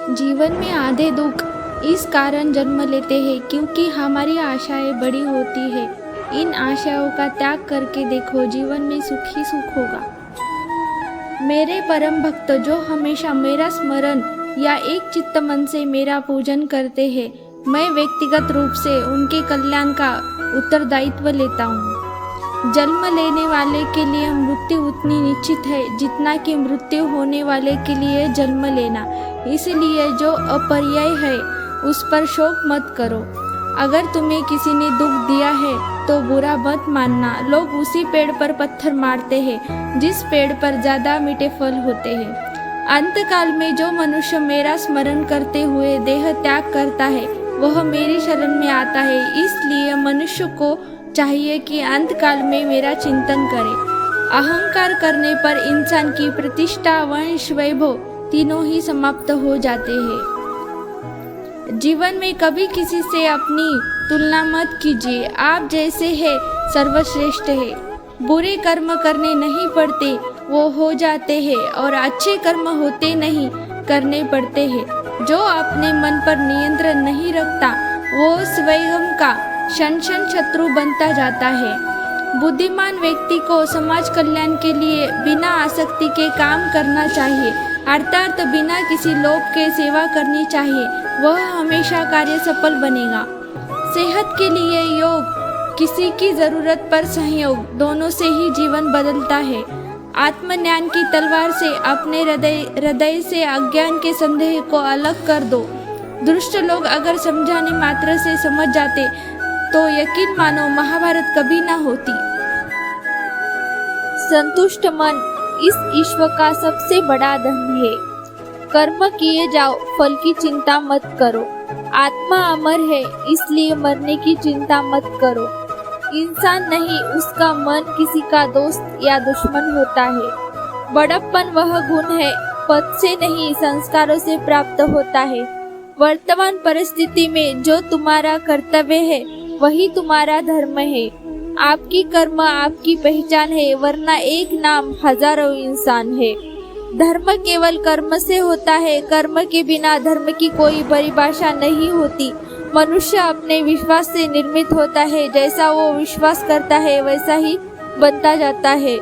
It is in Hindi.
जीवन में आधे दुख इस कारण जन्म लेते हैं क्योंकि हमारी आशाएं बड़ी होती है। इन आशाओं का त्याग करके देखो, जीवन में सुख ही सुख होगा। मेरे परम भक्त जो हमेशा मेरा स्मरण या एक चित्त मन से मेरा पूजन करते हैं, मैं व्यक्तिगत रूप से उनके कल्याण का उत्तरदायित्व लेता हूँ। जन्म लेने वाले के लिए मृत्यु उतनी निश्चित है जितना कि मृत्यु होने वाले के लिए जन्म लेना। इसलिए जो अपर्याय है उस पर शोक मत करो। अगर तुम्हें किसी ने दुख दिया है तो बुरा मत मानना। लोग उसी पेड़ पर पत्थर मारते हैं जिस पेड़ पर ज्यादा मीठे फल होते हैं। अंतकाल में जो मनुष्य मेरा स्मरण करते हुए देह त्याग करता है वह मेरी शरण में आता है। इसलिए मनुष्य को चाहिए कि अंतकाल में मेरा चिंतन करे। अहंकार करने पर इंसान की प्रतिष्ठा, वंश, वैभव तीनों ही समाप्त हो जाते हैं। जीवन में कभी किसी से अपनी तुलना मत कीजिए। आप जैसे हैं सर्वश्रेष्ठ है। बुरे कर्म करने नहीं पड़ते, वो हो जाते हैं, और अच्छे कर्म होते नहीं, करने पड़ते हैं। जो अपने मन पर नियंत्रण नहीं रखता वो स्वयं का क्षण क्षण शत्रु बनता जाता है। बुद्धिमान व्यक्ति को समाज कल्याण के लिए बिना आसक्ति के काम करना चाहिए, अर्थात बिना किसी लोभ के सेवा करनी चाहिए। वह हमेशा कार्य सफल बनेगा। सेहत के लिए योग, किसी की जरूरत पर सहयोग, दोनों से ही जीवन बदलता है। आत्मज्ञान की तलवार से अपने हृदय से अज्ञान के संदेह को अलग कर दो। दुष्ट लोग अगर समझाने मात्र से समझ जाते तो यकीन मानो महाभारत कभी ना होती। संतुष्ट मन इस ईश्वर का सबसे बड़ा धन है। कर्म किए जाओ, फल की चिंता मत करो। आत्मा अमर है, इसलिए मरने की चिंता मत करो। इंसान नहीं, उसका मन किसी का दोस्त या दुश्मन होता है। बड़प्पन वह गुण है, पद से नहीं संस्कारों से प्राप्त होता है। वर्तमान परिस्थिति में जो तुम्हारा कर्तव्य है वही तुम्हारा धर्म है। आपकी कर्म आपकी पहचान है, वरना एक नाम हजारों इंसान है। धर्म केवल कर्म से होता है। कर्म के बिना धर्म की कोई परिभाषा नहीं होती। मनुष्य अपने विश्वास से निर्मित होता है। जैसा वो विश्वास करता है वैसा ही बनता जाता है।